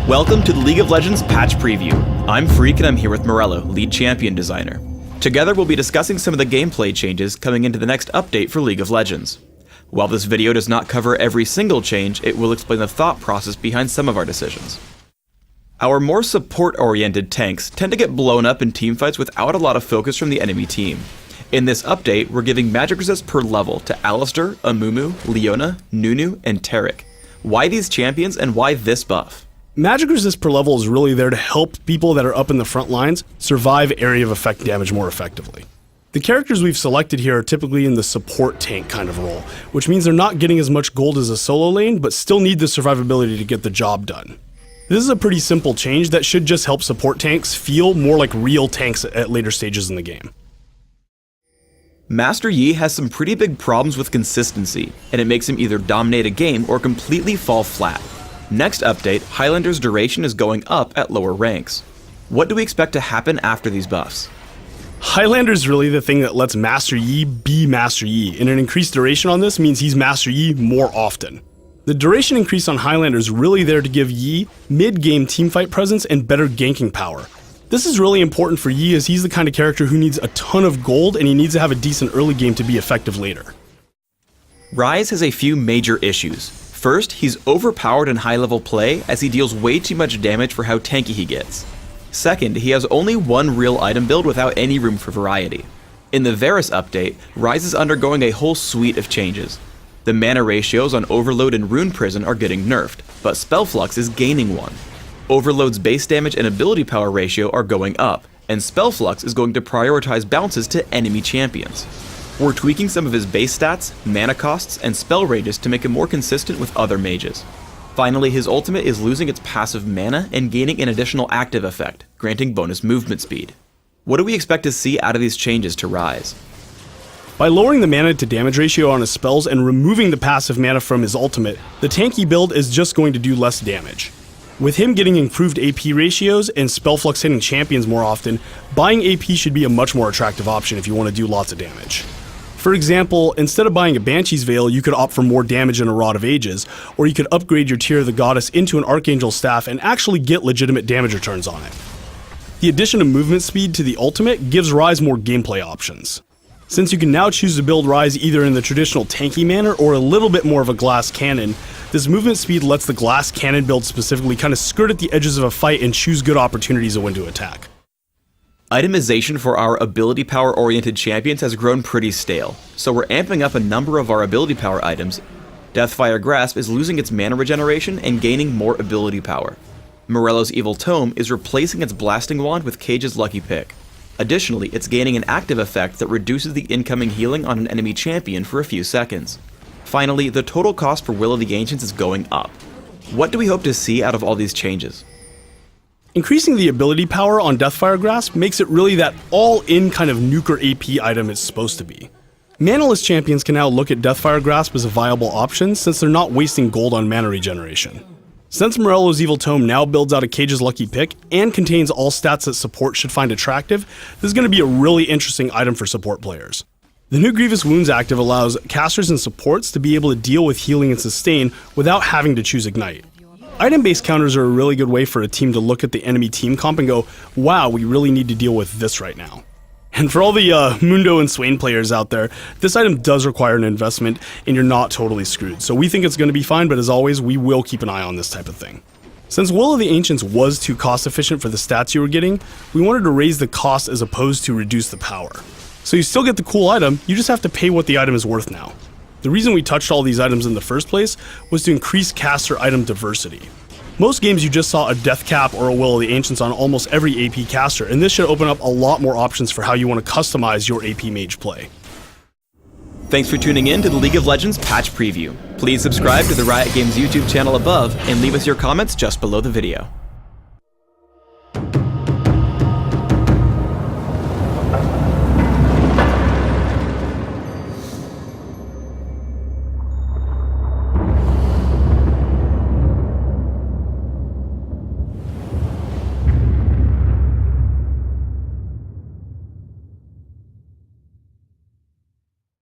Welcome to the League of Legends patch preview. I'm Freak and I'm here with Morello, lead champion designer. Together we'll be discussing some of the gameplay changes coming into the next update for League of Legends. While this video does not cover every single change, it will explain the thought process behind some of our decisions. Our more support-oriented tanks tend to get blown up in teamfights without a lot of focus from the enemy team. In this update, we're giving magic resist per level to Alistar, Amumu, Leona, Nunu, and Taric. Why these champions and why this buff? Magic resist per level is really there to help people that are up in the front lines survive area of effect damage more effectively. The characters we've selected here are typically in the support tank kind of role, which means they're not getting as much gold as a solo lane, but still need the survivability to get the job done. This is a pretty simple change that should just help support tanks feel more like real tanks at later stages in the game. Master Yi has some pretty big problems with consistency, and it makes him either dominate a game or completely fall flat. Next update, Highlander's duration is going up at lower ranks. What do we expect to happen after these buffs? Highlander's really the thing that lets Master Yi be Master Yi, and an increased duration on this means he's Master Yi more often. The duration increase on Highlander is really there to give Yi mid-game teamfight presence and better ganking power. This is really important for Yi as he's the kind of character who needs a ton of gold and he needs to have a decent early game to be effective later. Ryze has a few major issues. First, he's overpowered in high-level play as he deals way too much damage for how tanky he gets. Second, he has only one real item build without any room for variety. In the Varus update, Ryze is undergoing a whole suite of changes. The mana ratios on Overload and Rune Prison are getting nerfed, but Spell Flux is gaining one. Overload's base damage and ability power ratio are going up, and Spell Flux is going to prioritize bounces to enemy champions. We're tweaking some of his base stats, mana costs, and spell rages to make him more consistent with other mages. Finally, his ultimate is losing its passive mana and gaining an additional active effect, granting bonus movement speed. What do we expect to see out of these changes to Ryze? By lowering the mana to damage ratio on his spells and removing the passive mana from his ultimate, the tanky build is just going to do less damage. With him getting improved AP ratios and spell flux hitting champions more often, buying AP should be a much more attractive option if you want to do lots of damage. For example, instead of buying a Banshee's Veil, you could opt for more damage and a Rod of Ages, or you could upgrade your Tear of the Goddess into an Archangel Staff and actually get legitimate damage returns on it. The addition of movement speed to the ultimate gives Ryze more gameplay options. Since you can now choose to build Ryze either in the traditional tanky manner or a little bit more of a glass cannon, this movement speed lets the glass cannon build specifically kind of skirt at the edges of a fight and choose good opportunities of when to attack. Itemization for our ability power oriented champions has grown pretty stale, so we're amping up a number of our ability power items. Deathfire Grasp is losing its mana regeneration and gaining more ability power. Morello's Evil Tome is replacing its blasting wand with Cage's Lucky Pick. Additionally, it's gaining an active effect that reduces the incoming healing on an enemy champion for a few seconds. Finally, the total cost for Will of the Ancients is going up. What do we hope to see out of all these changes? Increasing the ability power on Deathfire Grasp makes it really that all-in kind of nuker AP item it's supposed to be. Manaless champions can now look at Deathfire Grasp as a viable option since they're not wasting gold on mana regeneration. Since Morello's Evil Tome now builds out a Cage's Lucky Pick and contains all stats that support should find attractive, this is going to be a really interesting item for support players. The new Grievous Wounds active allows casters and supports to be able to deal with healing and sustain without having to choose Ignite. Item-based counters are a really good way for a team to look at the enemy team comp and go, wow, we really need to deal with this right now. And for all the Mundo and Swain players out there, this item does require an investment and you're not totally screwed. So we think it's going to be fine, but as always, we will keep an eye on this type of thing. Since Will of the Ancients was too cost efficient for the stats you were getting, we wanted to raise the cost as opposed to reduce the power. So you still get the cool item, you just have to pay what the item is worth now. The reason we touched all these items in the first place was to increase caster item diversity. Most games you just saw a Death Cap or a Will of the Ancients on almost every AP caster, and this should open up a lot more options for how you want to customize your AP mage play. Thanks for tuning in to the League of Legends patch preview. Please subscribe to the Riot Games YouTube channel above and leave us your comments just below the video.